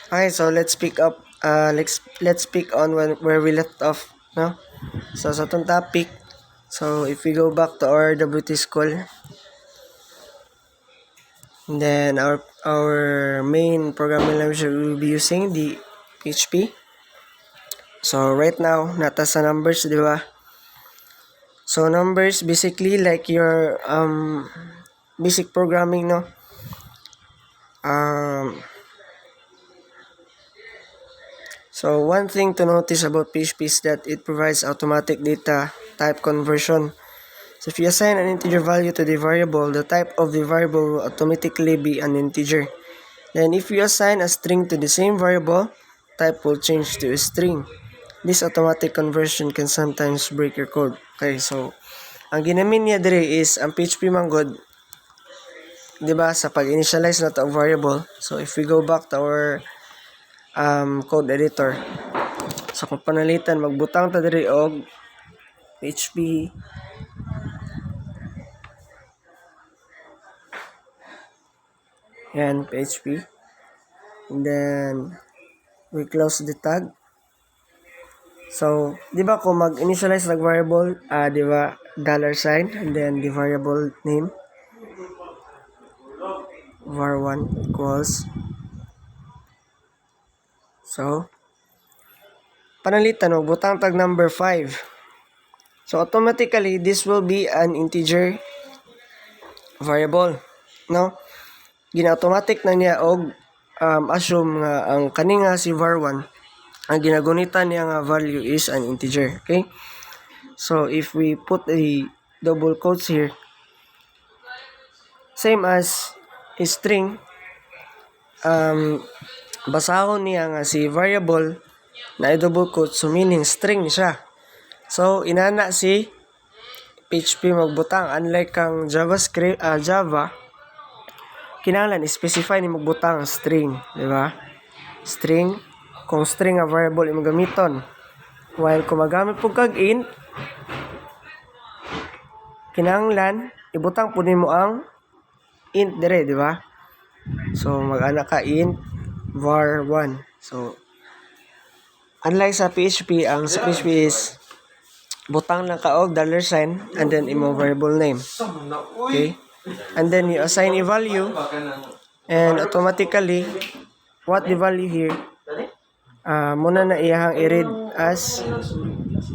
Okay, so let's pick on where we left off, no? So sa itong topic, so if we go back to our WT school, then our main programming language we will be using the PHP. So right now, nata sa numbers, di ba? So numbers basically like your basic programming, no? Um So one thing to notice about PHP is that it provides automatic data type conversion. So if you assign an integer value to the variable, the type of the variable will automatically be an integer. Then if you assign a string to the same variable, type will change to a string. This automatic conversion can sometimes break your code. Okay, so ang ginamin niya dire is ang PHP manggod, 'di ba, sa pag-initialize na to variable. So if we go back to our code editor, so kung panalitan magbutang ta diri og PHP yan PHP, and then we close the tag. So, di ba kung mag-initialize ng variable, di ba, $sign, and then the variable name, var1 equals, so, panalitan mo, butang tag number 5. So, automatically, this will be an integer variable, no? Gina-automatic na niya og assume nga ang kaninga si var1, ang ginagunitan niya nga value is an integer, okay? So, if we put a double quotes here, same as a string, basahon niya nga si variable na i-double quote, so meaning string siya. So, inana si PHP magbutang. Unlike kang JavaScript, Java, kinahanglan specify ni magbutang string, di ba? String, kung string nga variable imong gamiton. While kung magamit po kag int, kinahanglan ibutang po nimo ang int dire, di ba? So, mag-ana ka int var1. So, unlike sa PHP, ang sa PHP is butang lang ka og $sign and then imo variable name. Okay? And then you assign a value and automatically what the value here muna na iyahang i-read as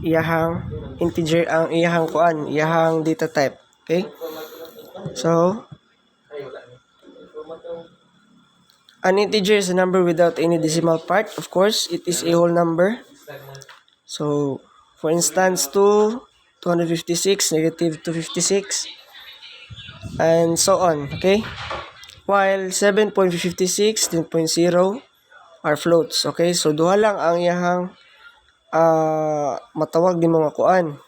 iyahang integer ang iyahang data type. Okay? So, an integer is a number without any decimal part. Of course, it is a whole number. So, for instance, 256, negative 256, and so on, okay? While 7.56, 10.0 are floats, okay? So, duha lang ang iyahang matawag di mga kuan.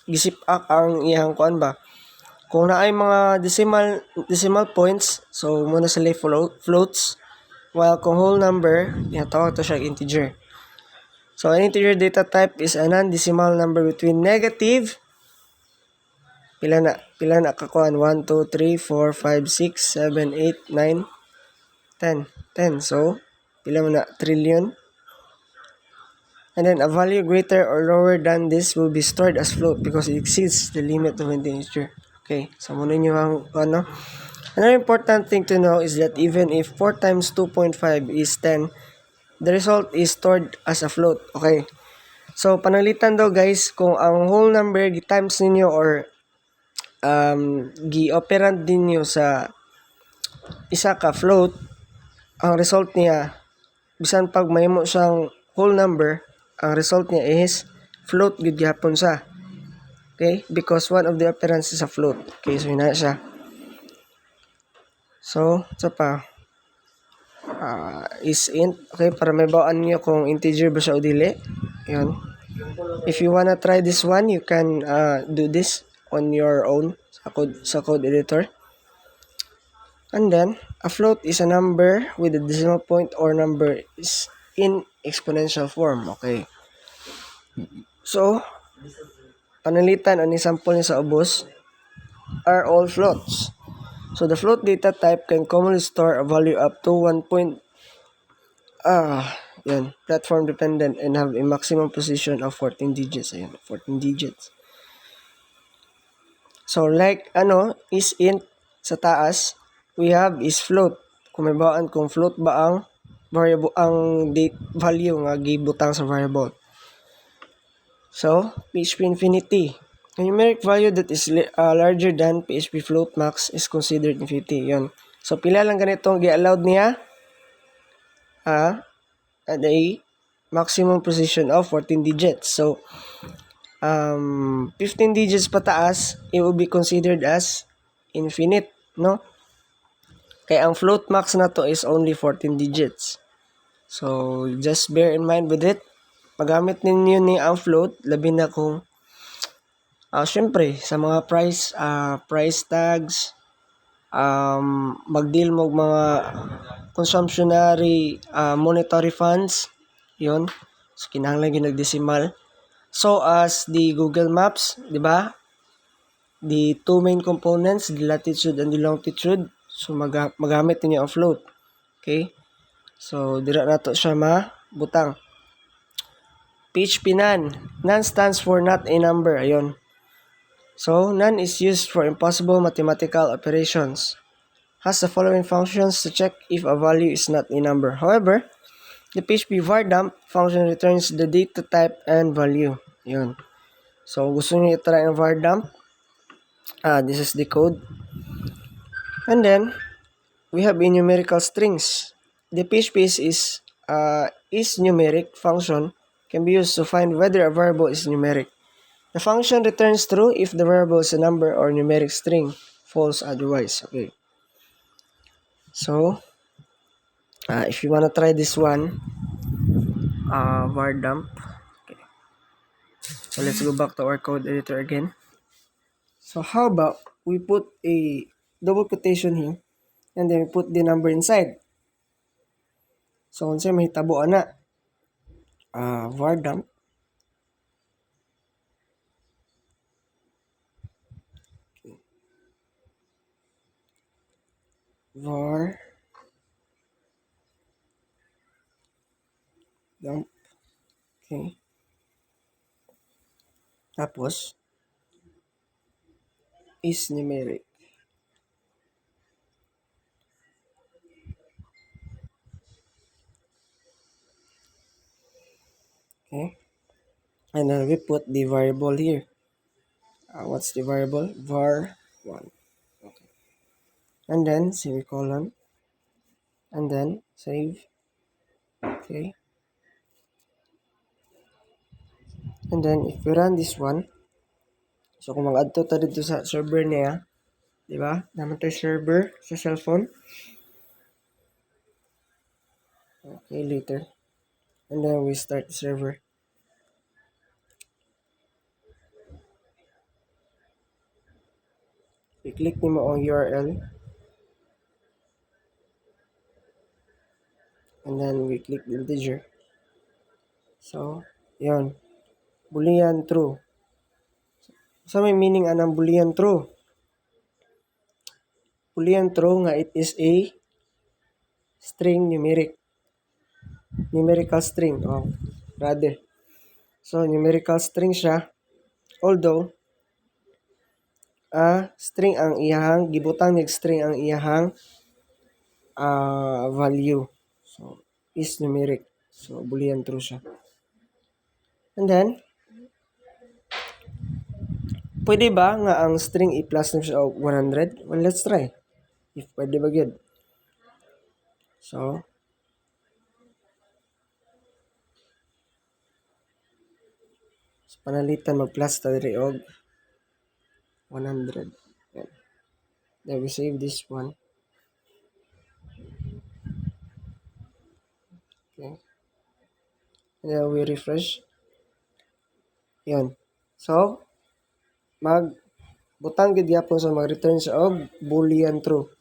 Gisipak ang iyahang kuan ba? Kung naay mga decimal points, so muna sila floats. While kung whole number, ihatawag to siya integer. So, an integer data type is a non-decimal number between negative, pila na kakuan, 1, 2, 3, 4, 5, 6, 7, 8, 9, 10. 10. So, pila mo na, trillion. And then, a value greater or lower than this will be stored as float because it exceeds the limit of an integer. Okay, so muna nyo ang ano. Another important thing to know is that even if 4 times 2.5 is 10, the result is stored as a float. Okay. So, panalitan daw guys, kung ang whole number times ninyo or gi-operand ninyo sa isa ka float, ang result niya, bisan pag mahimo siyang whole number, ang result niya is float gud gyapon sa. Okay? Because one of the operands is a float. Okay, so yun na siya. So, sa pa, is int. Okay, para may bawaan niyo kung integer ba siya o dili. Yun. If you wanna try this one, you can do this on your own sa code editor. And then, a float is a number with a decimal point or number is in exponential form. Okay. So, panalitan ang sample niya sa ubos are all floats. So, the float data type can commonly store a value up to 1.0 yan, platform dependent and have a maximum position of 14 digits. Ayan, 14 digits. So, like, is int sa taas, we have is float. Kung may bawaan kung float ba ang variable, ang date value nga gibutang sa variable. So, PHP infinity. A numeric value that is larger than PHP float max is considered infinity. Yun. So, pila lang ganitong gi-allowed niya? At a maximum precision of 14 digits. So, 15 digits pataas, it will be considered as infinite, no? Kaya ang float max na to is only 14 digits. So, just bear in mind with it. Magamit ninyo ni ang float, labi na kung syempre, sa mga price tags, mag-deal mo mga consumptionary monetary funds, yon. So, kinahanglan yung nag-decimal. So, as the Google Maps, di ba? The two main components, the latitude and the longitude. So, magamit niyo ang float. Okay? So, dira na to siya mabutang. PHP none. None stands for not a number. Ayun. So, none is used for impossible mathematical operations. Has the following functions to check if a value is not a number. However, the PHP var dump function returns the data type and value. Yun. So, gusto nyo i-try ang var dump. This is the code. And then, we have a numerical strings. The PHP is numeric function can be used to find whether a variable is numeric. The function returns true if the variable is a number or numeric string, false otherwise. Okay. So, if you want to try this one, var dump. Okay. So, let's go back to our code editor again. So, how about we put a double quotation here and then we put the number inside. So, kung sa'yo mahitabo na, var dump. Okay. Var dump. Okay. Tapos, is numeric. Okay. And then we put the variable here. What's the variable? var1. Okay. And then semicolon. And then save. Okay. And then if we run this one, so kung mag-add to dito sa server niya, di ba? Naman tayo server sa cellphone. Okay, later. And then we start the server. I-click nimo ang URL. And then we click the integer. So, yon. Boolean true. So, may meaning anang Boolean true. Boolean true nga it is a string numerical string. Rather. So, numerical string siya. Although, string ang iyahang, gibutang ng string ang iyahang value. So, is numeric. So, Boolean true siya. And then, pwede ba nga ang string i-plus na siya 100? Well, let's try. If pwede ba yun. So, panalitan mag-plus ta diri og 100. Yan. Then we save this one. Okay. And then we refresh. Yan. So, butang gid gyapon sa mag-return sa og Boolean true.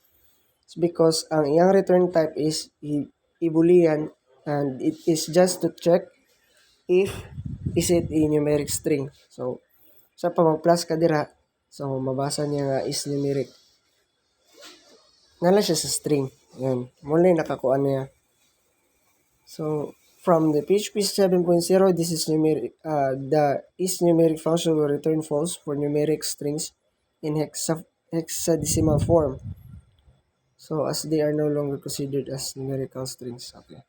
It's because ang iyang return type is i-Boolean and it is just to check if is it a numeric string. So, sa pa mag-plus ka dira, so mabasa niya nga is numeric. Nala siya sa string. Yan. Muli nakakuha niya. So from the PHP 7.0, this is numeric. The is-numeric function will return false for numeric strings in hexadecimal form. So as they are no longer considered as numerical strings. Okay.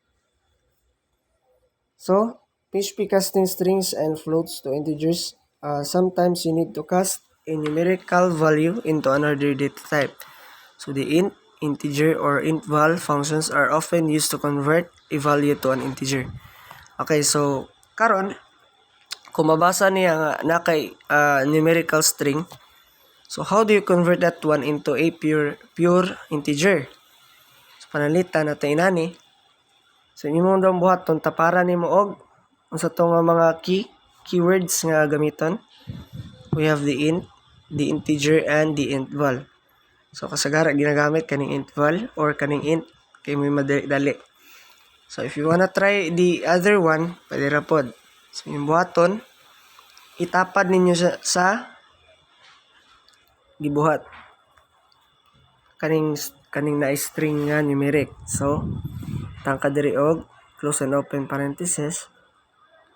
So PHP casting strings and floats to integers. Sometimes you need to cast a numerical value into another data type. So the int, integer, or int-val functions are often used to convert a value to an integer. Okay, so karon kung mabasa niya nga na kay numerical string, so how do you convert that one into a pure integer? So panalitan nato inani. So imong daw buhaton taparan nimo og unsa to nga mga keywords nga gamiton. We have the int, the integer, and the int-val. So kasagara ginagamit kaning int-val or kaning int kay may madali. So if you wanna try the other one, pwede ra pod. So yung buhaton, itapad ninyo sa gibuhat. Kaning na string nga numeric. So tangka diri og close and open parenthesis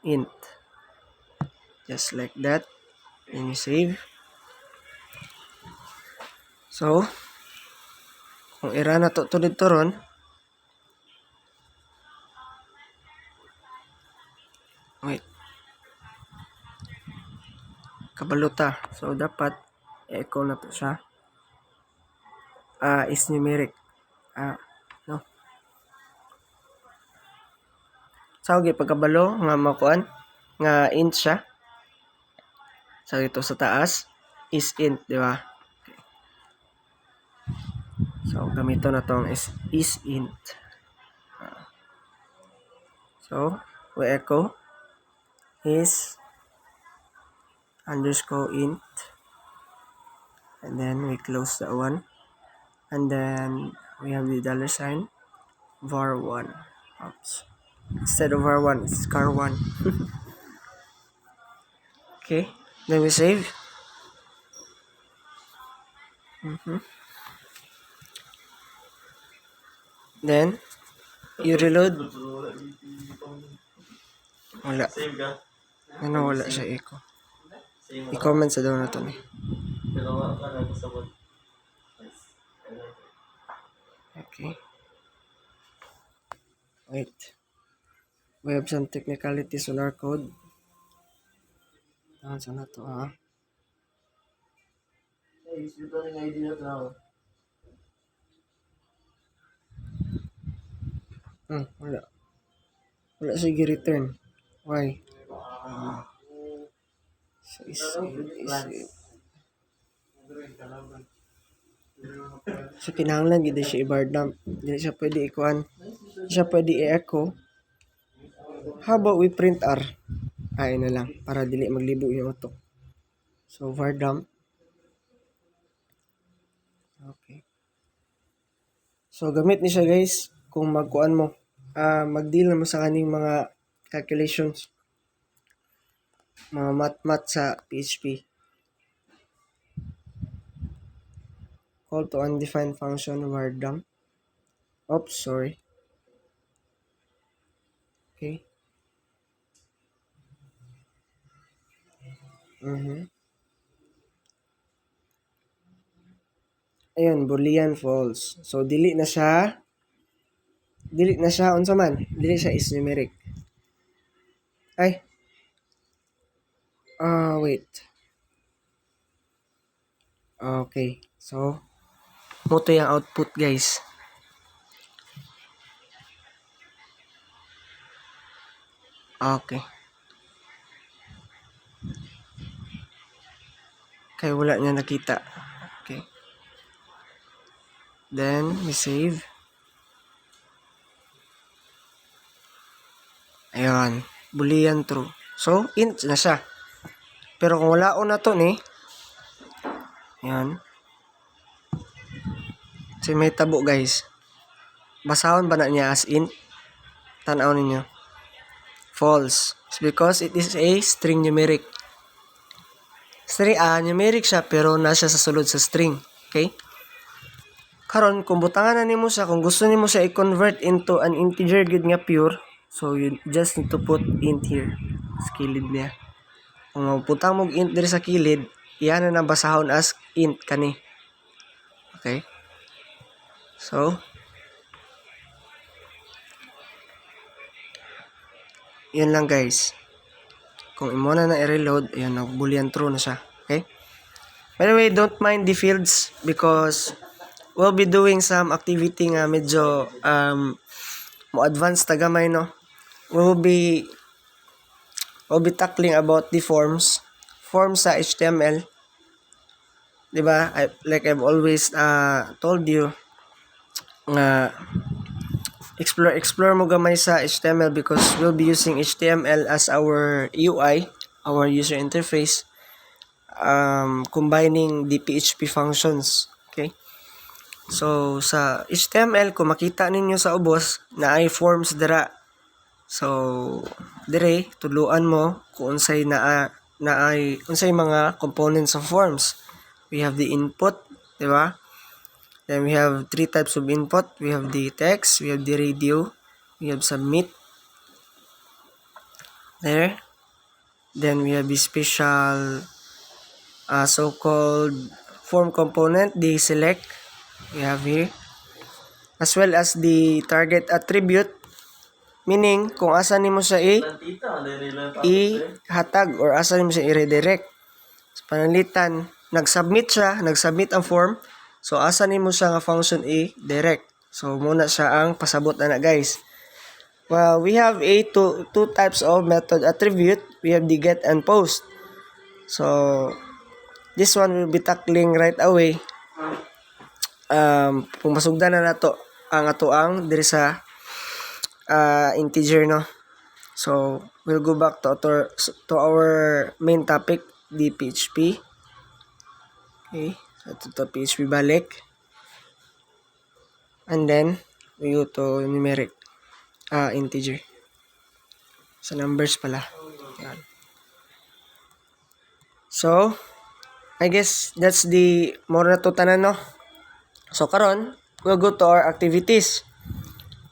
int. Just like that. Then you save. So kung ira na to dito ron, wait. Kabaluta. So dapat echo na to siya. Is numeric. No. So pagkabalo nga makuan nga int siya. So ito sa taas is int, di ba? Okay. So gamito na tong is int. So we echo is underscore int, and then we close that one, and then we have the $sign var1. Oops. Instead of var1, it's car1. Okay, then we save. Then you reload. Wala. Ano wala siya echo. I-comment sa daw na to ni. Okay. Wait. We have some technicalities on our code. Saan na to wala. Wala siya return. Why? So so kinahanglan gid siya i-bar dump. Dili siya pwede ikuan. Siya pwede i-echo. How about we print R? Ay na lang para dili maglibo yung auto. So var dump. Okay. So gamit ni siya guys kung magkuan mo. Mag-deal mo sa kaning mga calculations. Mga math sa PHP. Call to undefined function var dump. Oops, sorry. Okay. Ayun, boolean false. So dili na siya unsa man? Dili siya is numeric. Ay. Wait. Okay. So moto yung output guys. Okay. Kaya wala niya nakita. Okay. Then, we save. Ayun. Boolean true. So, int na siya. Pero kung wala na to ni, ayun. So, may tabo guys. Basahon ba na niya as int? Tanaw ninyo. False. It's because it is a string numeric. String numeric siya pero nasa sa sulod sa string. Okay? Karon kung butangan na nimo siya, kung gusto nimo siya i-convert into an integer gid nga pure, So you just need to put int here sa kilid niya. Kung magputang mo int diri sa kilid, iyan na nabasahon as int kani. Okay? So, yun lang guys. Kung imo na i-reload, ayun, nag-boolean true na siya. Okay? By the way, don't mind the fields because we'll be doing some activity nga medyo mo advanced tagamay, no? We'll be tackling about the forms sa HTML. Diba? Like I've always told you nga explore mo gamay sa HTML because we'll be using HTML as our UI, our user interface, combining the PHP functions. Okay? So, sa HTML, kung makita ninyo sa ubos, na ay forms dira. So, dire, tuluan mo kung unsay unsay mga components of forms. We have the input, di ba? Then we have 3 types of input. We have the text, we have the radio, we have submit. There. Then we have the special so-called form component, the select. We have here. As well as the target attribute. Meaning, kung asa nimo siya i-hatag or asa nimo siya i-redirect. So, panalitan, nag-submit ang form. So, asa nimo siya nga function i-direct. So, muna siya ang pasabot na guys. Well, we have two types of method attribute. We have the get and post. So, this one will be tackling right away. Kung masugdan na nato ang atoang diri sa integer, no? So, we'll go back to our main topic, the PHP. Okay, so ito PHP balik. And then, we go to numeric, integer. Sa numbers pala. Yan. So, I guess that's the more na to tanan, no? So, karon we'll go to our activities.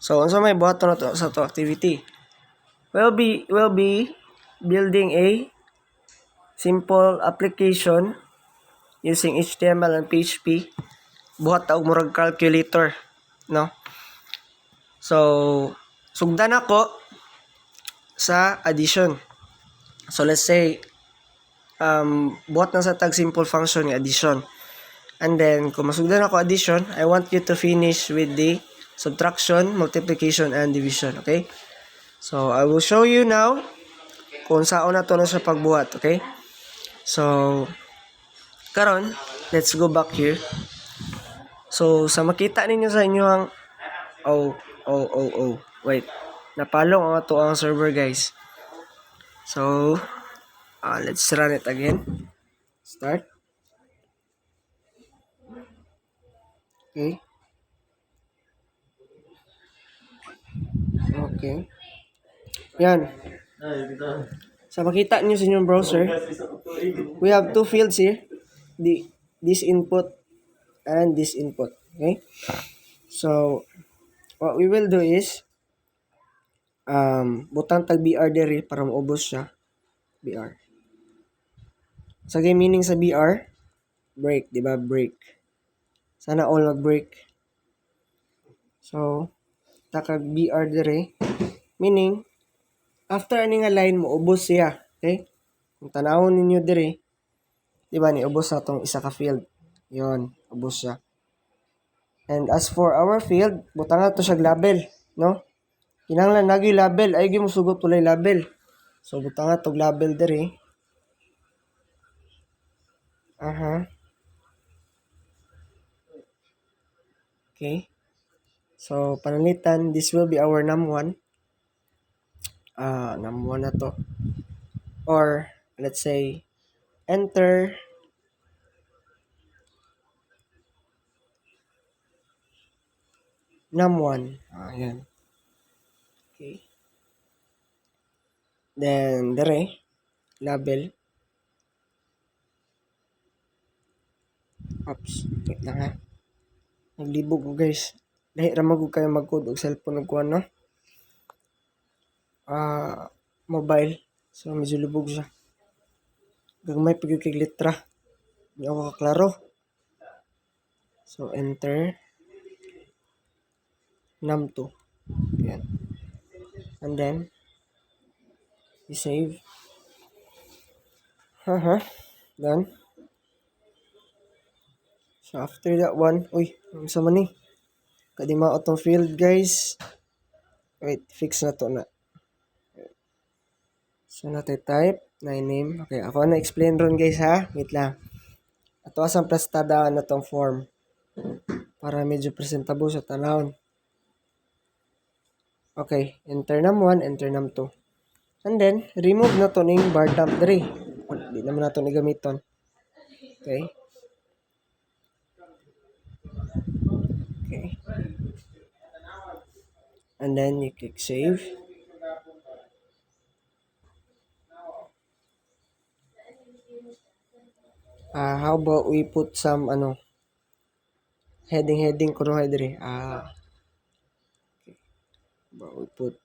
So, unsa may buhaton na to sa to activity? We'll be building a simple application using HTML and PHP. Buhat og murag calculator, no? So, sugdan ako sa addition. So, let's say buhat na sa tag simple function ng addition. And then, kung masugdan ako addition, I want you to finish with the subtraction, multiplication, and division. Okay? So, I will show you now kung saan na to na sa pagbuhat. Okay? So, karon, let's go back here. So, sa makita ninyo sa inyo ang wait. Napalong ang ato ang server, guys. So, let's run it again. Start. Okay. Okay. Yan. Sa makita niyo sa inyong browser, we have 2 fields here. This input and this input. Okay? So, what we will do is, butang tag BR diri para maubos siya. BR. Sa meaning sa BR, break, di ba? Break. Sana all mag-break. So, takag BR diri, meaning, after ani nga line mo, ubos siya. Okay? Kung tanawon ninyo diri, di ba, niubos na tong isa ka field. Yon, ubos siya. And as for our field, butang na to siya label, no? Kinahanglan nagi label, ay gyud mosugot tulay label. So butang na tog label diri. Okay. So panalitan, this will be our num1. Num1 na to. Or let's say enter num1. Ayan. Okay. Then dire label. Oops, wait lang ha. Naglibog ko, guys. Dahil ramag ko kayo mag-code og cellphone og kuan, no? mobile. So medyo lubog siya. Gagmay pag yung litra. Di ako kaklaro. So enter num2. Yan. And then i-save. Done. So after that one, ano sa man ni? Kadima atong field, guys. Wait, fix na to na. So natin type na name. Okay, ako na explain ron, guys, ha. Wait lang. Ato asang plastada na tong form para medyo presentable sa tanawon. Okay, enter num1, enter num2. And then remove na to ning bar dump diri. Di naman nato ni gamiton. Okay. Okay. And then you click save. How about we put some heading kuno diri. Okay. But we put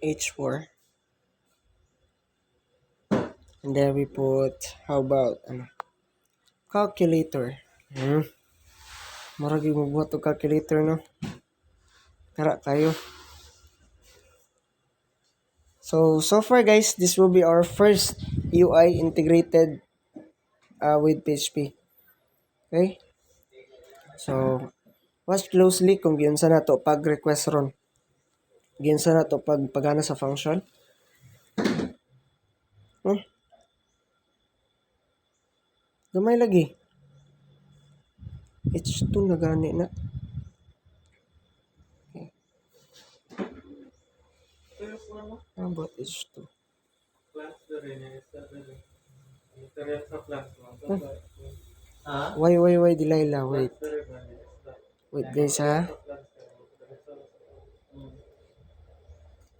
H4. And then we put, how about calculator. Marag yung magbuhat og calculator, no? Tara kayo. So far, guys, this will be our first UI integrated with PHP. Okay? So, watch closely kung giunsa na to pag request ron. Giunsa na to pag pagana sa function. Gamay lagi. H2 na gani na. Okay. How about H2? Why, Delilah, wait. Wait, guys, ha?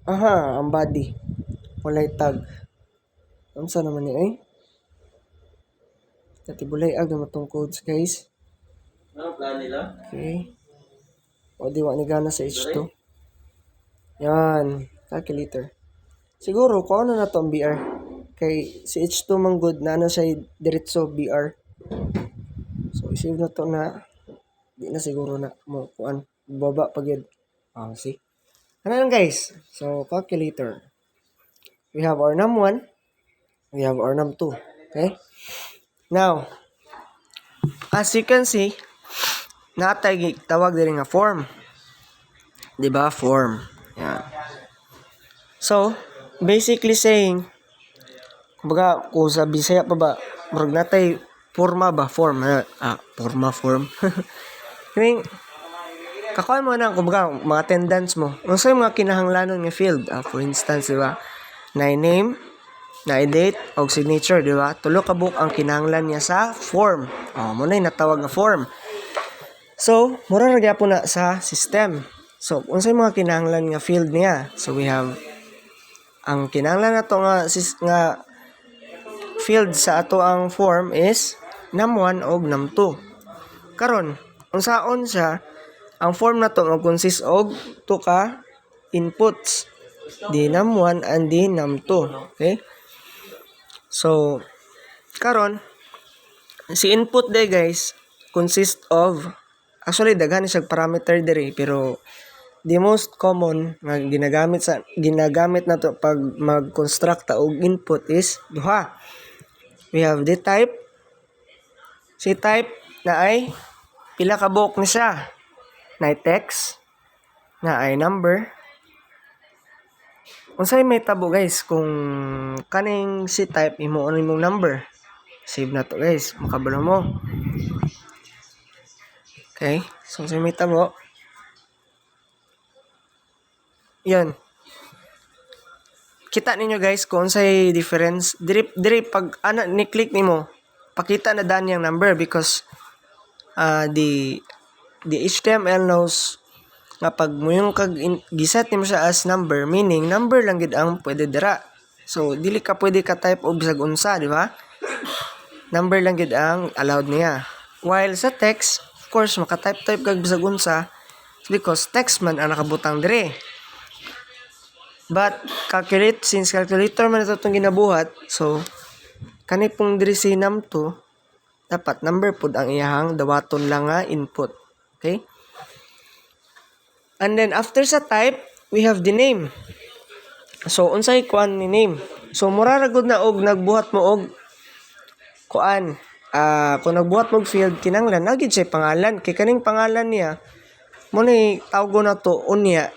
Ang body. Walay tag. Kamsa naman ni, Katibulay naman tong codes, guys. Ano plan nila? Okay. O, di wa ni gana sa H2. Yan. Calculator. Siguro, kung ano na to ang BR. Kay si H2 man good na siya diretso BR. So, isave na to na. Di na siguro na mo kuan. Baba pag yun. See? Ano lang, guys? So, calculator. We have our num1. We have our num2. Okay? Now, as you can see, natay tawag din nga form. Diba? Form. Yan. So, basically saying, kumbaga, kung sa Bisaya pa ba, marag natay forma ba? Form. Form. Kaya, kakuan mo na, kumbaga, mga attendance mo. Ano sa mga kinahanglanon nga field? For instance, diba? Na name, na date, o signature, diba? Tulo ka book ang kinahanglan niya sa form. Muna yung natawag na form. So, mura nagya po na sa system. So, kung sa mga kinahanglan nga field niya, so we have ang kinahanglan na to nga field sa ato ang form is num1 o num2. Karon, unsaon siya, ang form na to mag-consist og 2 ka inputs, di num1 and di num2. Okay? So, karon, si input day, guys, consist of, actually daghan siya parameter diri, pero the most common nga ginagamit na to pag mag-construct ta og input is duha. We have the type. Si type na ay pila ka buok ni siya. Na ay text, na ay number. Unsay may tabo, guys, kung kaning si type imong number. Save na to, guys, makabalo mo. Okay, so unsay may tabo. Yan. Kita ninyo, guys, kung unsay difference. Diri pag ni-click nimo, pakita na dan yung number because the HTML knows nga pag mo yung giset nimo siya as number, meaning number lang gid ang pwede dira. So dili ka pwede ka type og bisag unsa, di ba? Number lang gid ang allowed niya. While sa text, of course, maka-type kag bisag unsa. because text man ang nakabutang dire. But since calculator man ito itong ginabuhat, so kani pong diri si num2, dapat number pud ang iyahang dawaton lang nga input. Okay? And then after sa type, we have the name. So unsay kuan ni name? So mura ra gud na og nagbuhat mo og kuan. Kung nagbuhat mo og field kinanglan na gid say pangalan, kay kaning pangalan niya mo ni tawgo na to unya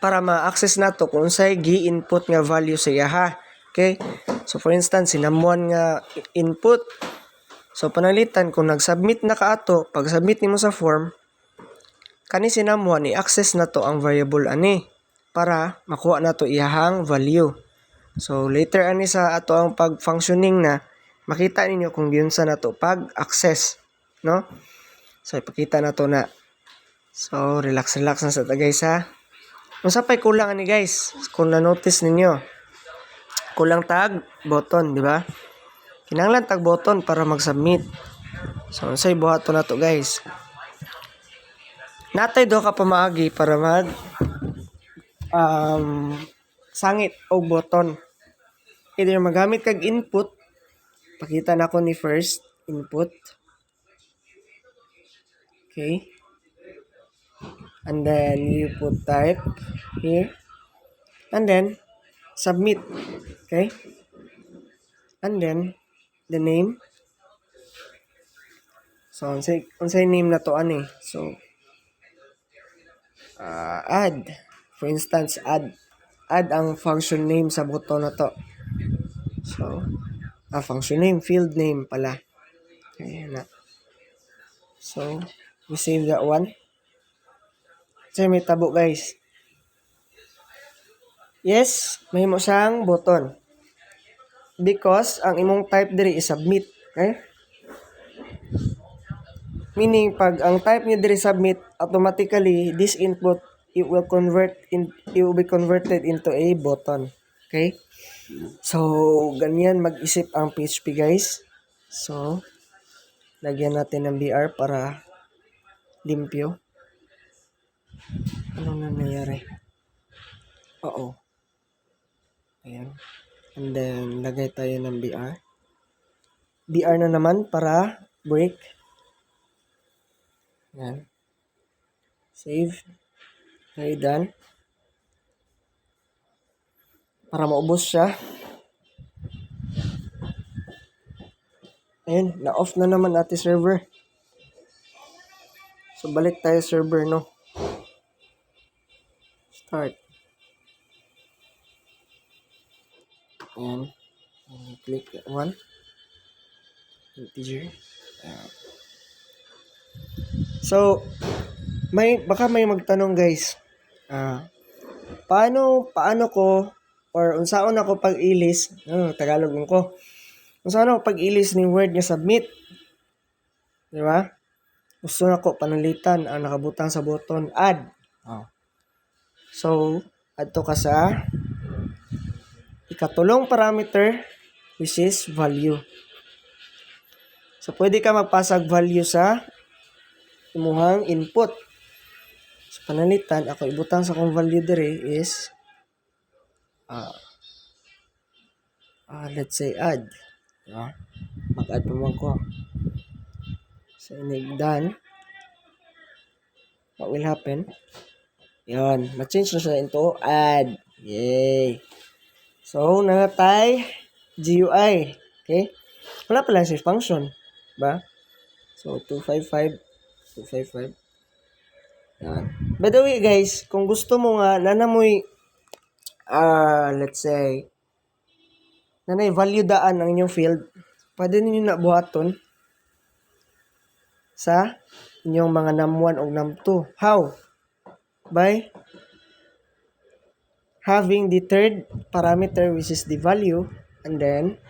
para ma-access nato kung unsay gi-input nga value sa iya. Okay? So for instance, sinamuan nga input. So panalitan kung nag-submit na ka ato, pag submit nimo sa form, kani sinamuan i-access na to ang variable ani para makuha na to iyahang value. So later ani sa ato ang pag-functioning na makita ninyo kung giunsa na to pag-access, no? So ipakita na to na. So relax na sa tagay sa. Unsa pay kulang ani guys? Kung na-notice ninyo, kulang tag button, di ba? Kinahanglan tag button para mag-submit. So unsay buhaton na to guys? Natay do ka pamaagi para mag sangit o button. Either magamit kag input, pakita na ko ni first input. Okay. And then you put type here. And then submit. Okay. And then the name. So unsay name na to ani? So add. For instance, add ang function name sa button na to. So function name, field name pala. Okay na. So we save that one. So may tabo guys. Yes, may mo siyang button. Because ang imong type diri is submit. Okay? Meaning pag ang type niya diri submit, automatically this input it will be converted into a button. Okay? So ganyan mag-isip ang PHP guys. So lagyan natin ng BR para limpyo. Ano na nangyari? Oo. Ayan. And then lagay tayo ng BR. BR na naman para break. Ayan. Save. Okay, done. Para maubos siya. Ayun, na-off na naman ate server. So, balik tayo server, no? Start. Ayan. Click that one. Integer. So, baka may magtanong guys. Paano ko or unsaon ako pag-ilis? Tagalog ko. Unsaon ako pag-ilis ni word nga submit? Di ba? Gusto na ko panalitan ang nakabutang sa button add. So, adto ka sa ikatulong parameter which is value. So, pwede ka magpasag value sa imuhang input. So, panalitan, ako ibutang sa kong value dire is let's say add. Diba? Mag-add pa man ko. So, done. What will happen? Yan. Ma-change na siya into add. Yay! So, nangatay GUI. Okay? Wala pala siya function. Ba? So, 255. Yan. By the way, guys, kung gusto mo nga, nanamoy, let's say, nanay value daan ang inyong field, pwede ninyo na buhaton sa inyong mga num1 o num2. How? By having the third parameter which is the value, and then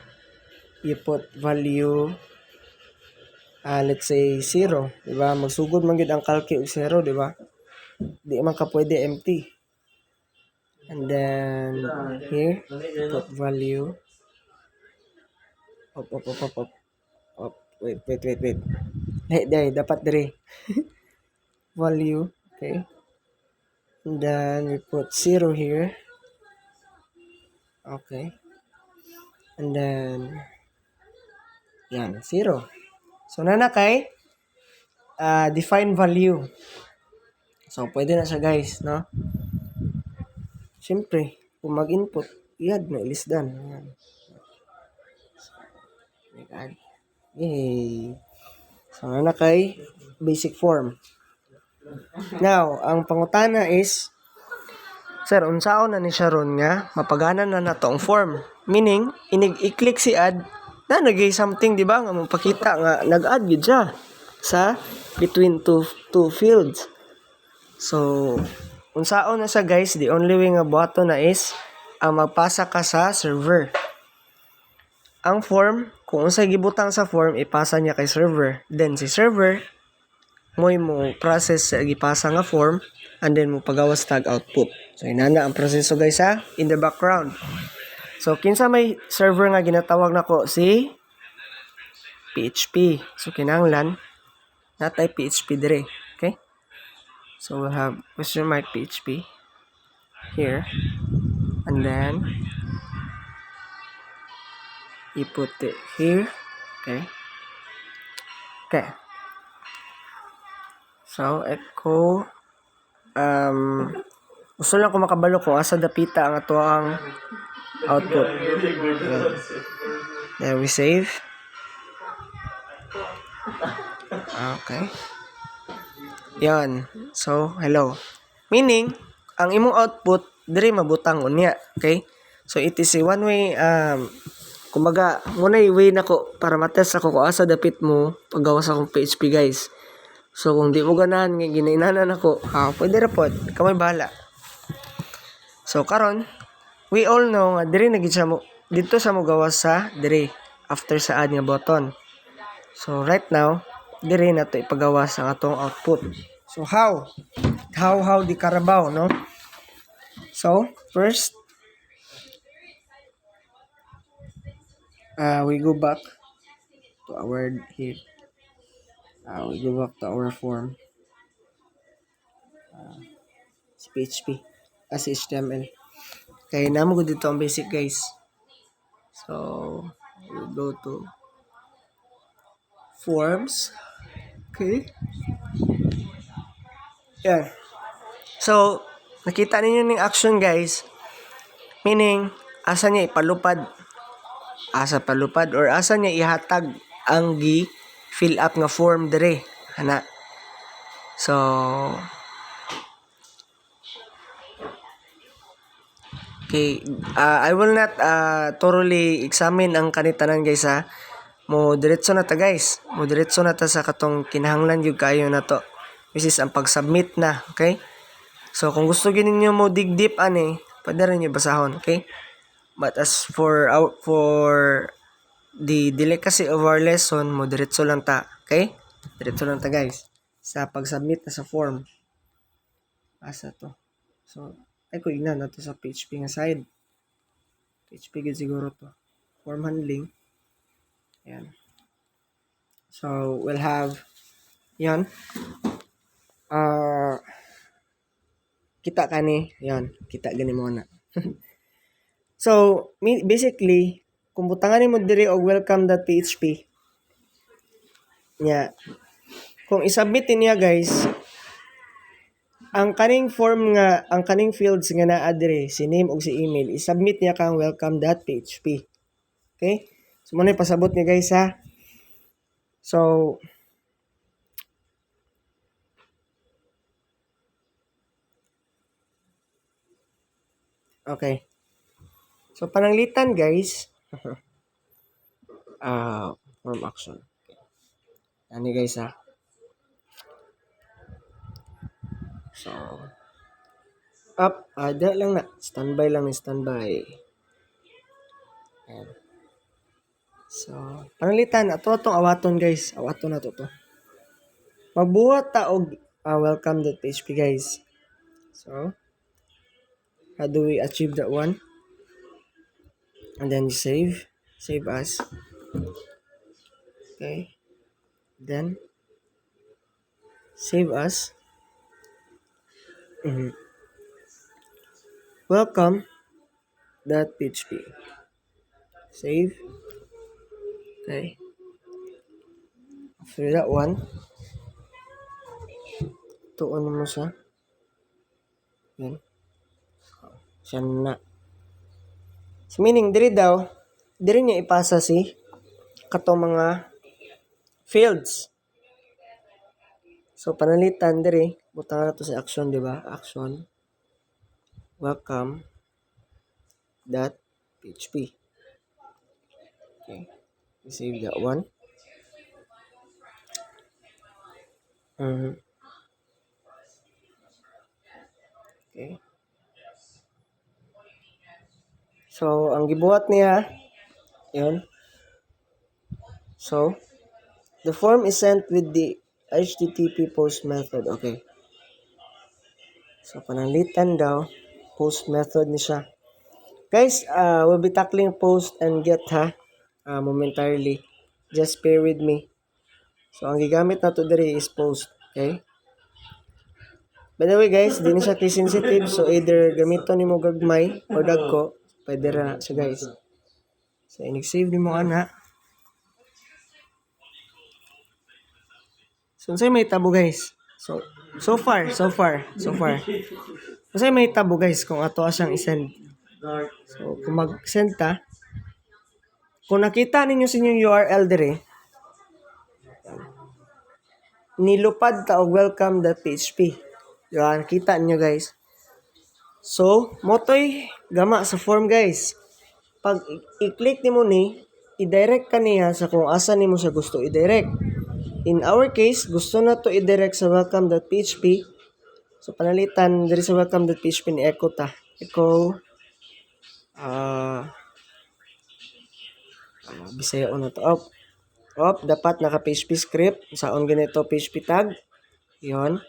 you put value let's say 0, di ba? Magsugod man gid ang calculate og 0, di ba? Di man ka pwede empty. And then here put value wait. Hey, dapat dire value Okay. And then we put 0 here. Okay. And then, yan, 0. So, nanakay, define value. So, pwede na siya guys, no? Siyempre, kung mag-input, i-add na, less than. Ayan. Add. Yay! So, nanakay, basic form. Now, ang pangutana is, sir, unsaon na ni Sharon nga, mapagana na na to ang form. Meaning, i-click si add, na nagay something, di ba? Nga mapakita nga, nag-add yun siya sa between two fields. So, unsaon na sa guys, the only way nga buhaton na is, ang magpasa ka sa server. Ang form, kung unsay gibutang sa form, ipasa niya kay server. Then, si server, mo process sa gipasa nga form, and then mo pagawas tag output. So, inana ang proseso guys ha, in the background. So, kinsa may server nga ginatawag nako si PHP. So, kinahanglan natay PHP dire. Okay? So, we'll have question mark PHP here. And then, you put it here. Okay? Okay. So, echo. Gusto lang ko makabalo kung asa dapita ang ato ang output. Yan. Then we save. Okay. Yan. So, hello. Meaning, ang imong output, diri mabutang unya. Okay? So, it is a one way, kumbaga, muna way na ko para matest ako kung asa dapit mo paggawas akong PHP guys. So, kung di mo ganahan, ginainanan ako, pwede rapod. Kamay bahala. So, karon we all know nga, diri naging siya mo, dito sa mo gawas sa, diri, after sa add nga button. So, right now, diri na to ipagawas ang atong output. So, how di Carabao, no? So, first, we go back to our here. We go back to our form. PHP as HTML. Kaya namo ko dito ang basic guys. So, we go to forms. Okay. Yan. So, nakita ninyo ng action guys. Meaning, asa niya ipalupad. Asa palupad or asa niya ihatag ang fill up nga form dire. Ana. So, okay, I will not thoroughly examine ang kanitanan guys ha. Mo diretso na ta guys. Mo diretso na ta sa katong kinahanglan gyud kayo na to. Which is ang pag-submit na, okay? So kung gusto gyud ninyo mo dig deep ani, pwede rin niyo basahon, okay? But as for the delicacy of our lesson, mo diretso lang ta, okay? Diretso lang ta guys sa pag-submit na sa form. Asa to? So, ay ko ignan na to sa PHP nga side. PHP gid siguro to. Form handling. Ayan. So, we'll have yan. Kita kani. Yan. Kita gani mo na. So, basically, kung butangan mo diri og welcome.php, nya, kung isubmit niya guys, ang kaning form nga, ang kaning fields nga naa diri, si name ug si email, isubmit niya kang welcome.php. Okay? So, muna pasabot niya guys ha. So, okay. So, pananglitan guys, form action. Ani guys ha. So, up, ada lang na. Standby lang ni standby. Ayan. So, pananglitan, ato itong awaton guys. Awaton na to. Magbuhat ta og welcome.php guys. So, how do we achieve that one? And then save as. Okay. Then save as. Mhm. Welcome that PHP. Save. Okay. After that one, tuon mo siya. Yan. Siya na. So, meaning, diri niya ipasa si katong mga fields. So, panalitan diri, butang na to sa action, di ba? Action. Welcome that PHP. Okay. Save that one. Mhm. Okay. So, ang gibuhat niya, yun. So, the form is sent with the HTTP post method. Okay. So, panalitan daw, post method ni siya. Guys, we'll be tackling post and get ha, momentarily. Just bear with me. So, ang gigamit na to diri is post. Okay? By the way guys, di ni siya case sensitive. So, either gamiton ni mo gagmay or dagko. Pwede ra siya guys. So, inig-save ni mo ana. So, unsay may tabo guys? So far. Unsay may tabo guys kung ato siyang i-send. So, kung mag-send ta, kung nakita ninyo sa inyong URL dire, nilupad ta og welcome.php. Yan, kita niyo guys. So, motoy gama sa form guys. Pag i-click nimo ni, i-direct ka niya sa kung asa nimo siya gusto i-direct. In our case, gusto na to i-direct sa welcome.php. So, panalitan diri sa welcome.php ni echo ta. Echo Bisaya na to. Dapat naka PHP script. Saon ganito PHP tag. Yon.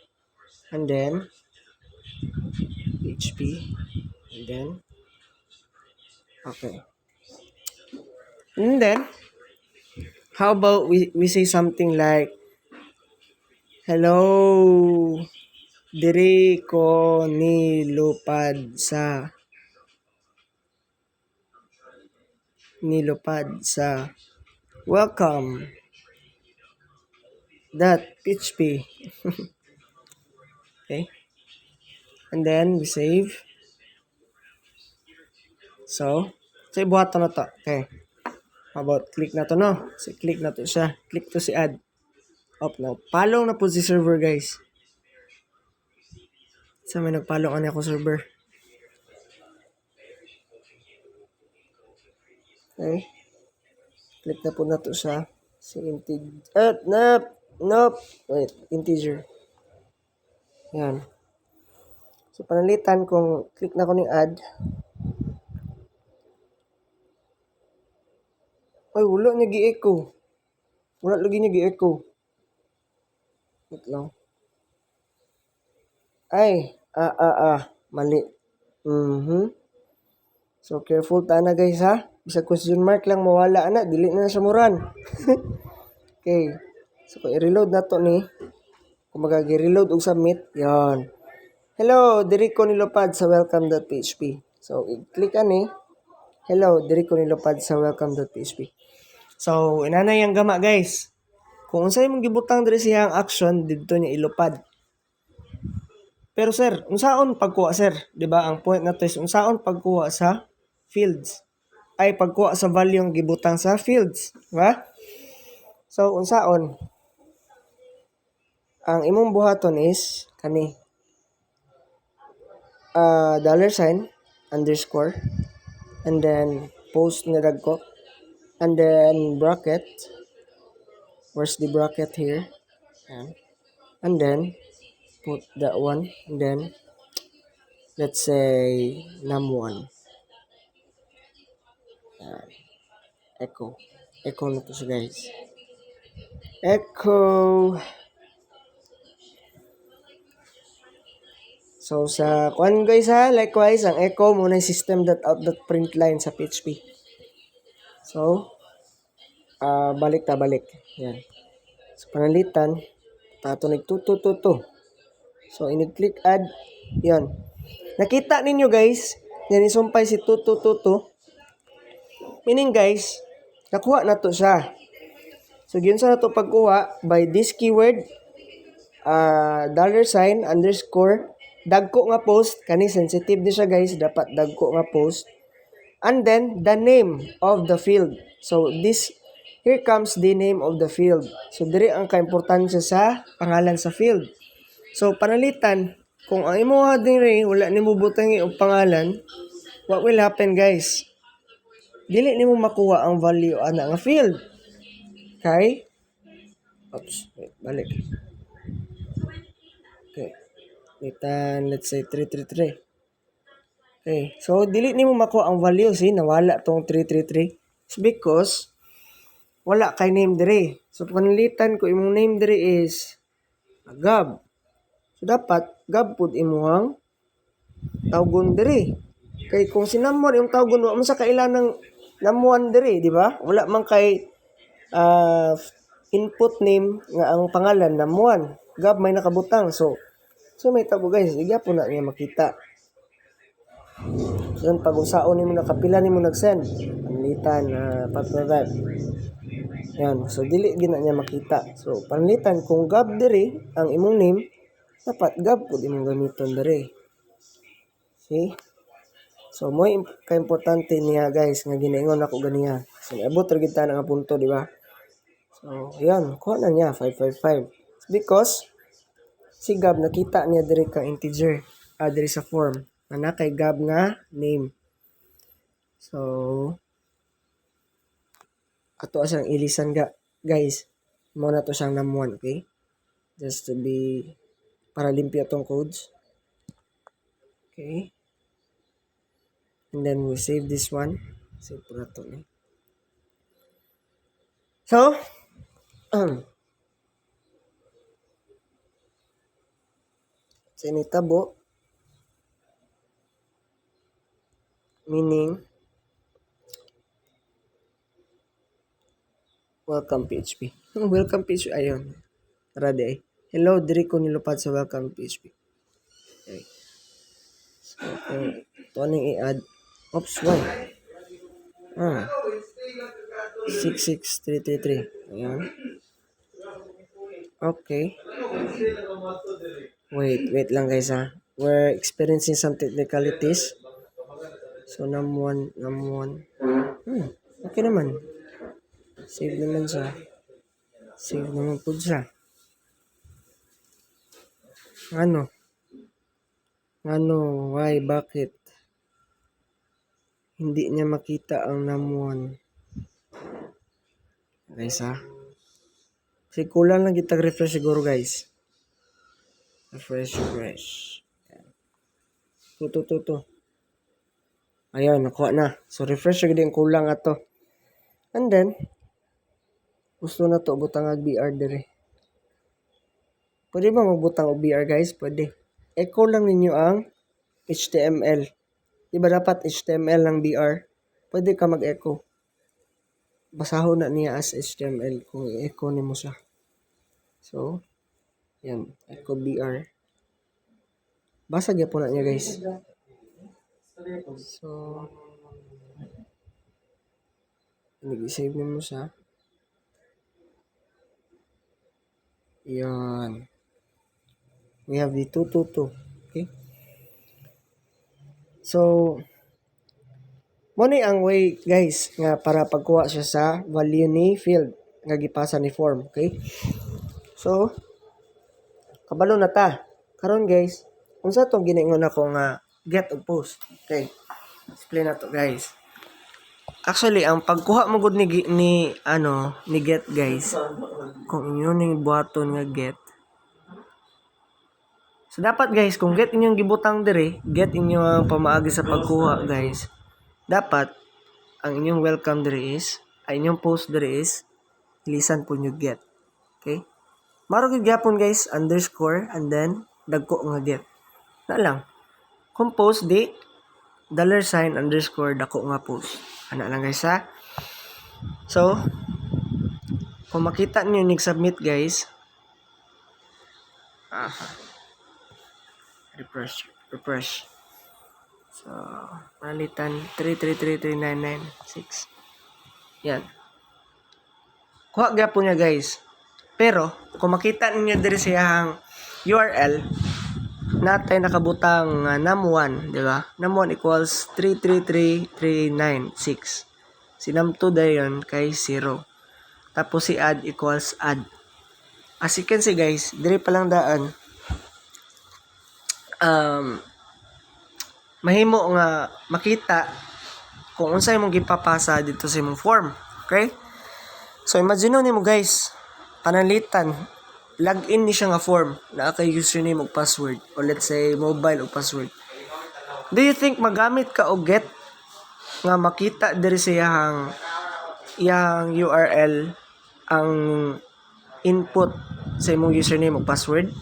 And then PHP. And then okay. And then how about we say something like hello, diri ko nilupad sa welcome that PHP. Okay? And then we save. So ibuhaton na to. Okay. How about click na to no? So click na to siya. Click to si add. Now. Palong na po si server guys. Sa may nagpalong ani ako server. Okay. Click na po na to siya. Si integer. Nope. Wait. Integer. Yan. So, panalitan kung click na ko ni add. Ay, wala niya gi-echo. Wala lagi niya gi-echo. Wait lang. Ay. Mali. So, careful ta na guys ha. Bisa question mark lang mawala na. Dili na siya muran. Okay. So, kung i-reload na to ni. Kung mag-reload og submit. Yan. Hello, diri ko nilupad sa welcome.php. So, i-click ani. Hello, diri ko nilupad sa welcome.php. So, inanay ang gama guys. Kung unsay mong gibutang diri siyang action, didto niya ilupad. Pero sir, unsaon pagkuha sir? 'Di ba? Ang point na to is unsaon pagkuha sa fields. Ay pagkuha sa value ang gibutang sa fields, 'di ba? So, unsaon? Ang imong buhaton is kani $, underscore, and then post nga dagko, and then bracket. Where's the bracket here? And then put that one, and then let's say num1. Echo na to siya guys. Echo. So sa kuan guys ha, likewise ang echo muna yung system.out.println sa PHP. So balik. Yan. So panalitan tato nagtutututo. So inig-click add. Yan. Nakita ninyo guys, yan isumpay si 2222. Meaning guys, nakuha na to siya. So, yun sa nato pagkuha by this keyword, $, underscore, dagko nga post. Kani sensitive di siya guys, dapat dagko nga post. And then, the name of the field. So, here comes the name of the field. So, diri ang kaimportansya sa pangalan sa field. So, panalitan, kung ang imo diri wala nimo butang og pangalan, what will happen guys? Dili nimo makuha ang value ana nga field. Okay? Oops, wait, balik. Okay. Let's say 333. Okay. So, dili nimo makuha ang value. See, nawala tong 333. It's because wala kay name diri. So, panalitan ko imong name diri is Gab. So, dapat Gab pud imuhang tawgon diri. Kay kung sinamon yung tawgon mo sa kailan ng namuan diri, di ba? Wala man kay input name nga ang pangalan namuan. Gab may nakabutang. So may tabo guys, igapon na niya makita. So pag usaon nimo nakapila nimo nag-send, panlitan pag-provide. Yan, so dili gina niya makita. So panlitan kung Gab diri ang imong name, dapat Gab pud imong gamiton diri. See? So mo ka-importante niya guys nga ginaingon ako ganiya. So abot ra gid ta nga punto, di ba? So ayan, kuha na niya 555. Because si Gab nakita niya diri kang integer diri sa form na kay Gab nga name. So ato siyang ilisan guys. Mo na to siyang namuan, okay? Just to be para limpyo tong codes. Okay. And then we save this one. Save po na to. So, sinitabo, meaning, welcome PHP. Welcome PHP, ayun. Tara di ay. Hello, diri ko nilupad sa welcome PHP. Okay. So, ito nang i-add. Oops, why? 66333. Ayan. Okay. Wait lang guys ha. We're experiencing some technicalities. So, num1. Okay naman. Save naman siya. Save naman po siya. Ano? Why? Bakit? Hindi niya makita ang num1. Guys ha. Kasi kulang lang kita refresh siguro guys. Refresh. Tuto. Ayun, nakuha na. So, refresh agad yung kulang ato. And then, gusto na to, butang BR dire. Pwede ba magbutang og BR guys? Pwede. Echo lang ninyo ang HTML. Diba dapat HTML lang BR? Pwede ka mag-echo. Basahon na niya as HTML kung i-echo nimo siya. So, yan. Echo BR. Basa po na niya guys. So, nag-save nimo siya. Yan. We have the 222. Okay? So, muna ang way guys nga para pagkuha siya sa value ni field nga gipasa ni form. Okay? So, kabalo na ta. Karon guys, unsa tong ginaingon ako nga get og post. Okay? Explain na to guys. Actually, ang pagkuha mo gud ni get guys, kung inyo ning buhaton nga get. So dapat guys, kung get inyong gibutang dire, get inyong pamaagi sa pagkuha guys. Dapat ang inyong welcome dire is, inyong post dire is lisan po nyo get. Okay? Maro gid gyapon guys, underscore and then dagko nga get. Na lang. Kung post di $, underscore dako nga post. Ana lang guys ha. So, kung makita niyo nig-submit guys, refresh. refresh. So, panalitan 3333996. Yan. Kuha gyapon niya guys. Pero kung makita ninyo diri sa iyang URL, natay nakabutang num1, di ba? Num1 equals 333396. Si num2 dayon kay 0. Tapos si add equals add. As you can see guys, diri pa lang daan. Mahimo nga makita kung unsay imong gipapasa dito sa imong form. Okay? So imagine nimo guys, panalitan, login ni siya nga form na kay username ug password, or let's say mobile ug password. Do you think magamit ka og get nga makita diri sa iyang URL ang input sa imong username ug password?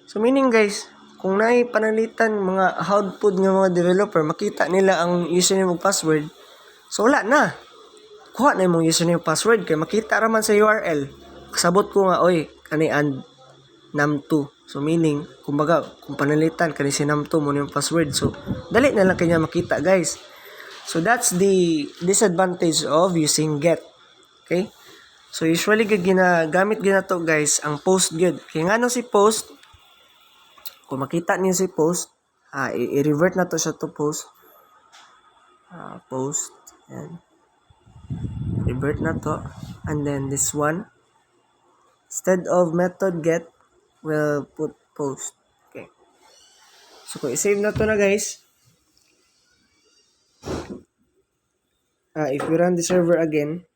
So meaning guys, kung naay panalitan mga output nga mga developer, makita nila ang username ug password, so wala na. Kuha na imong username ug password kay makita raman sa URL. Kasabot ko nga, oy, kani and num2. So meaning, kumbaga, kung panalitan kani si num2 mo yung password, so dali na lang kanya makita guys. So that's the disadvantage of using get. Okay? So usually ginagamit ginato guys ang post gud. Kaya ngano si post, kung makita niyo si post, i-revert na to siya to post. Post. Yan. Revert na to. And then this one, instead of method get, we'll put post. Okay. So kung i-save na to na guys, if we run the server again,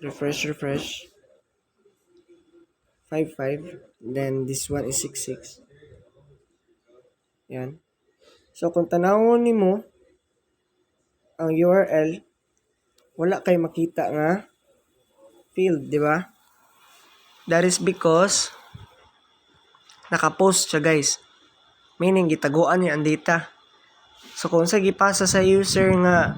refresh, 55, then this one is 66. Yan. So kung tanawon nimo ang URL, wala kay makita nga field, di ba? That is because naka-post siya guys. Meaning gitaguan niya ang data. So kung sa gipasa sa user nga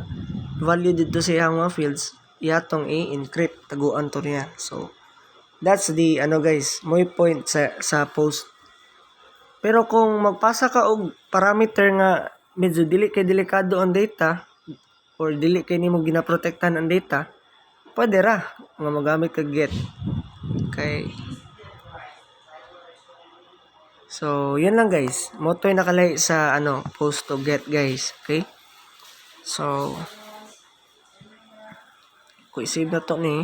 value dito sa iyang mga fields, iyatong i-encrypt, taguan to niya. So that's the guys, moy point sa post. Pero kung magpasa ka og parameter nga medyo dili kay delikado ang data, or dili kay nimo ginaprotektahan ang data, pwede ra nga magamit ka get. Okay. So, yun lang guys. Mo to'y nakalay sa post to get guys. Okay? So, kung i-save na to ni,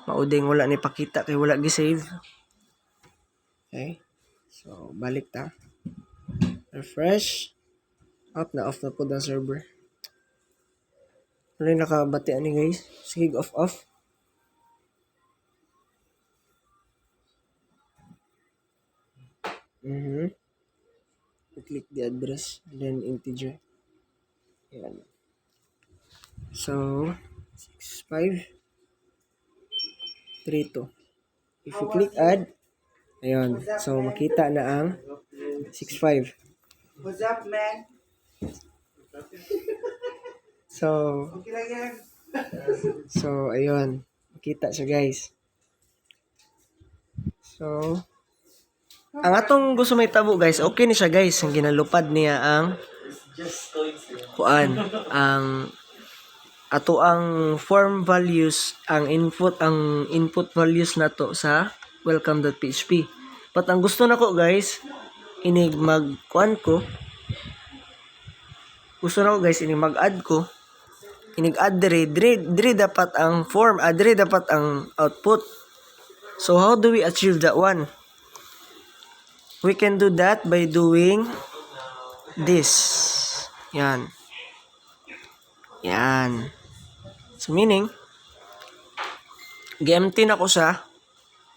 mauding wala ni pakita kay wala gi-save. Okay? So, balik ta. Refresh. Off na po ang server. Wala nakabatian ni guys. Sige, off. Click the address, then integer. Yan. So, 6532. If you click add, ayun. So, makita na ang 65. What's up, man? So, Okay lang yan. ayun. Makita siya guys. So, ang atong gusto may tabo guys, okay ni siya guys. Ang ginalupad niya ang ang form values, ang input values nato sa welcome.php. But ang gusto nako guys, inig mag-add ko, inig-add dire dapat ang form, dire dapat ang output. So how do we achieve that one? We can do that by doing this. Yan. So meaning, gi-empty na ko siya.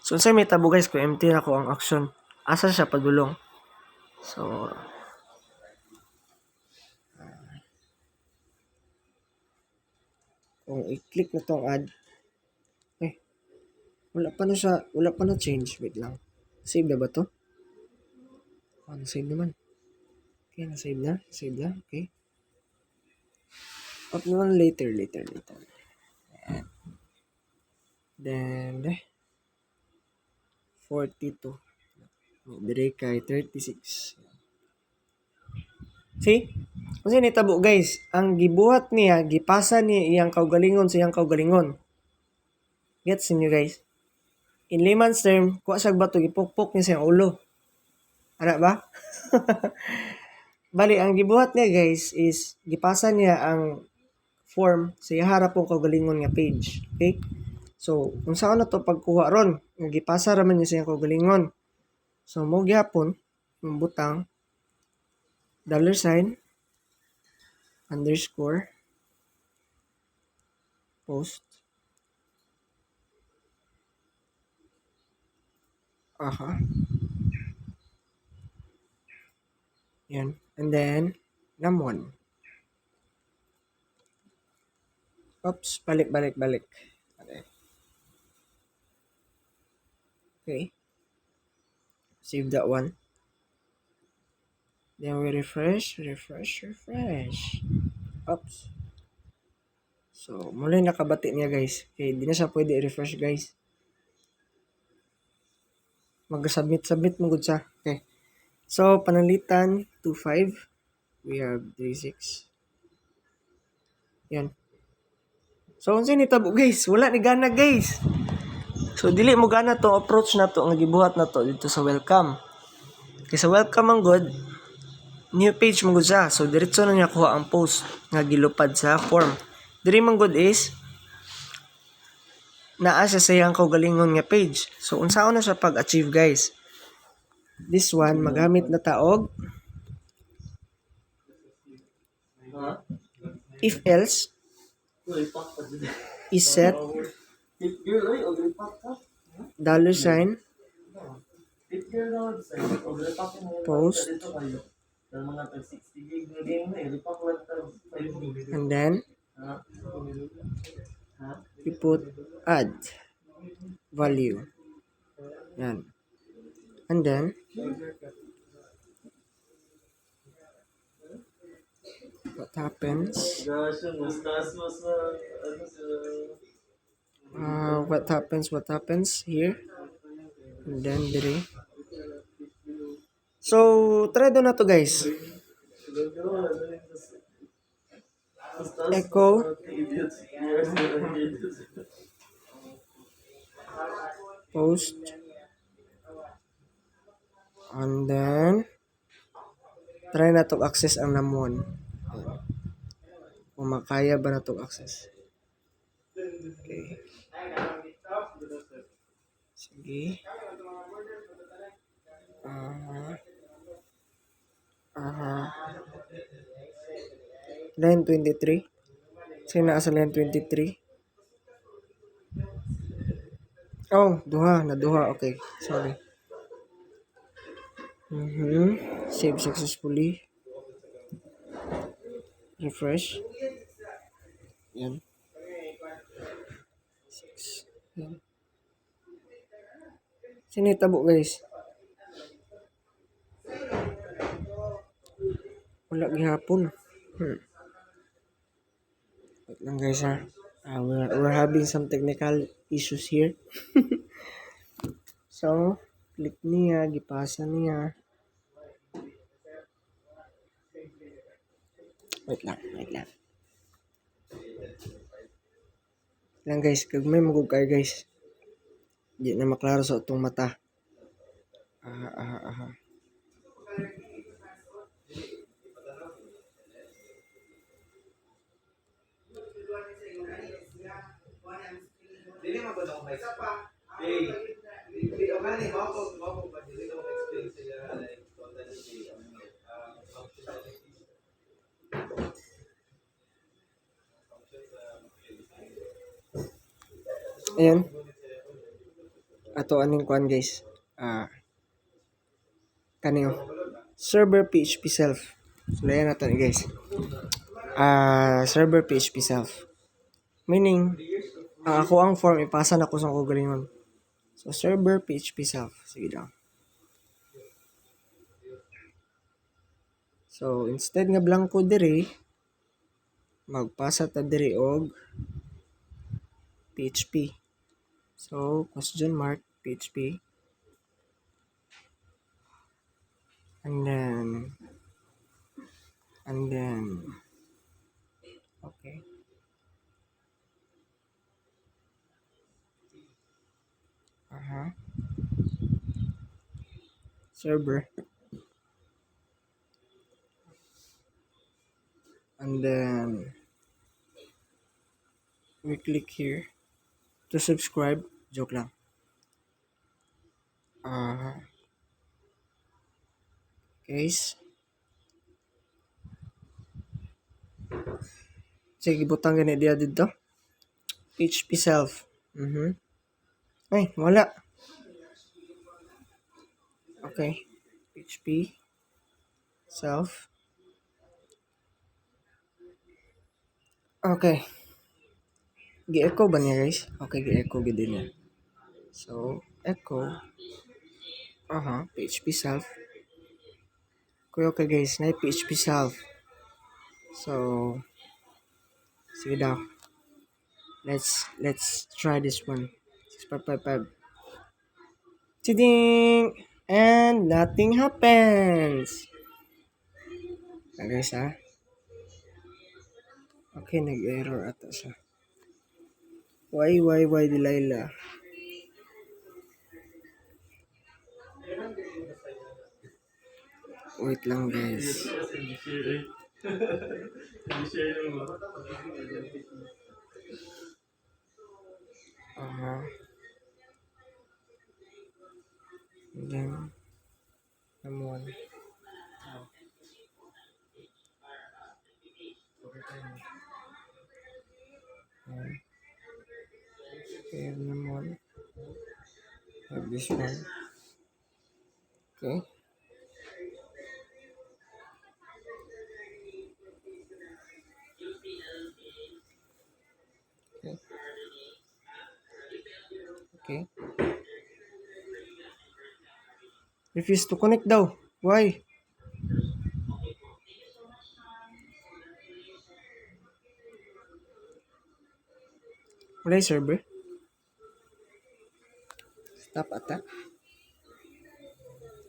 So unsay may tabo guys, kung empty na ko ang action, asa siya padulong. So kung i-click na tong add, wala pa na change. Wait lang. Save na ba to? Na-save naman. Okay, na-save na. Okay. Up naman later. Then, 42. Dire kay 36. See? Kasi nitabo guys, ang gibuhat niya, gipasa niya iyang kaugalingon sa iyang kaugalingon. Gets niyo guys? In layman's term, kuha siya bato, gipukpok niya sa iyang ulo. Ana ba? Bali, ang gibuhat niya guys is, gipasa niya ang form sa iyang harapong kaugalingon nga page. Okay? So, kung saan na to pagkuha ron, nga gipasa raman niya sa iyang kaugalingon. So, mo gyapon, yung butang, $, underscore, post, aha, yan, and then, num1. Oops, balik. Okay, save that one. Then we refresh. Oops. So, muli nakabati niya guys. Okay, di na siya pwede i-refresh guys. Mag-submit mo good siya. Okay. So, panalitan 2.5. We have 3.6. Yan. So, unsa ni tabo guys? Wala ni gana guys. So, dili mo gana to approach na to, ang gibuhat na to dito sa welcome. Okay, sa welcome ang good, new page mo good siya. So, diretso na niya kuha ang post nga gilupad sa form. Diri man good is, naa siya sa iyang kaugalingon nga page. So, unsaon na siya pag-achieve guys? This one, magamit na taog Ha? if else Uy, pak pa dito. is set Tip girl, oy, ogripak ka. $, Tip girl na, sa ogripak ka mo. Post. Dito kayo. Sa mga tag 60 gig na game na, ogripak lang tag 5 gig. and then Ha? Ha? you put add value. Yan. And then, what happens? Gosh, mas taas mo sa, ano sa... What happens here? And then, dire. So, try do na to guys. Echo. Post. And then, try na to access ang num1. Kung makaya ba na to access. Okay. Sige. Line 23. Sige na sa line 23. Oh, duha. Okay, sorry. Save successfully. Refresh. Yan. 6. Yan. Sinitabo guys. Wala gihapon. Wait lang guys ha. We're having some technical issues here. So, click niya, gipasa niya. Wait lang. Lang guys, kagmay magug kayo guys. Di na maklaro sa itong mata. Ayan. Ato aning kuan guys. Kanino. Server PHP self. So, layan natin guys. Server PHP self. Meaning, ako ang form, ipasa na ko sa kaugalingon. So, server PHP self. Sige lang. So, instead nga blanco diri, magpasa ta diri og PHP. So, question mark, PHP. And then okay. Server. And then we click here to subscribe. Joke lang. Guys. Sige, butang ganit dia dito. PHP self. Ay, wala. Okay. PHP self. Okay. Gi-echo ba niya, guys? Okay, gi-echo gid niya. So, echo. PHP self. Okay, guys, na PHP self. So, sige daw. Let's try this one. 6555. Tiding! And nothing happens. Guys, ha? Okay, nag-error ata siya. Why, Delilah? Wait lang, guys. And then, namuan. Okay, namuan. Like this one. Okay. Okay. Refuse to connect daw. Why? Wala yung server? Stop ata.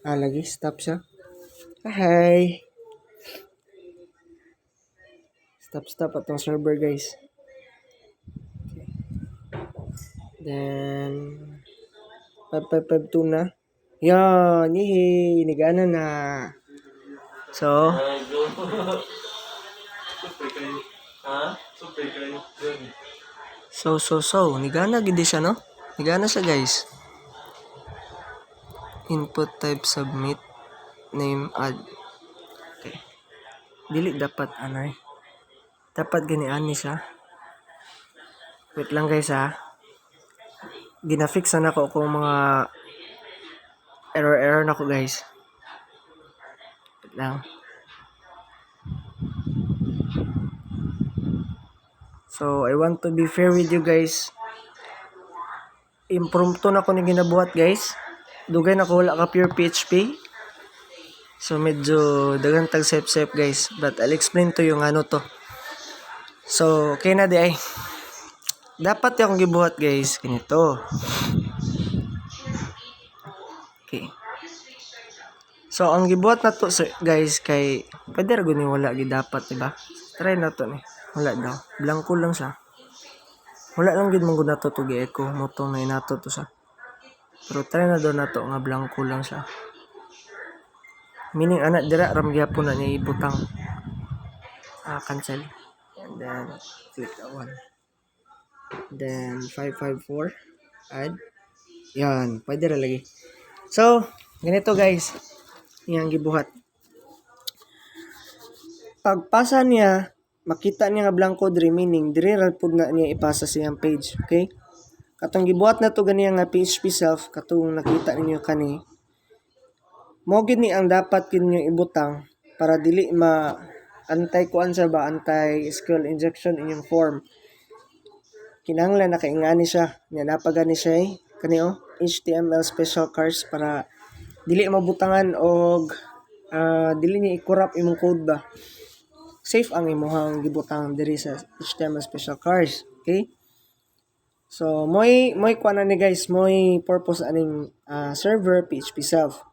Lagi. Stop siya. Hi. Stop atong server, guys. Okay. Then, 5552 na. Yan. Yehey. Nagana na. So, Ha? Super kayo. So. Nagana gid siya, no? Nagana siya, guys. Input type submit. Name add. Okay. Dili dapat anay. Dapat ganian ni siya. Wait lang, guys, ha. Ginafix na ako kung mga error na ko, guys. Wait lang. So, I want to be fair with you, guys. Impromptu na ko ni ginabuhat, guys. Dugay na ko wala ka pure PHP. So, medyo dagang tag sep guys. But I'll explain to you ano to. So, okay na di ay. Dapat yung gibuhat, guys. Ganito. Okay. So, ang gibuhat na to, guys, kay pwede rin wala gidapat, diba? Try na to ni. Wala daw. Blanco lang siya. Wala lang gid mong na to gi-echo. Motong na inato to siya. Pero try na daw na to nga blanco lang siya. Meaning, anak dira, ramgyapon na niya ibutang. Cancel. And then, click that one. Then, 554. Add. Yan. Pwede rin lagi. So, ganito, guys. Yang gibuhat. Pagpasa niya, makita niya nga blanco diri, meaning diri ra pud na niya ipasa siyang page, okay? Katong gibuhat na to ganiya nga PHP self, katong nakita ninyo kani. Mo gid ni ang dapat gid ninyo ibutang para dili anti SQL injection inyong form. Kinahanglan nakaingani siya, nya napagani siya kani HTML special cars para dili mabutangan og dili niya i-corrupt imong code ba. Safe ang imuhang gibutang diri sa HTML special cars, okay? So moy kuan na ni guys, moy purpose aning server PHP self.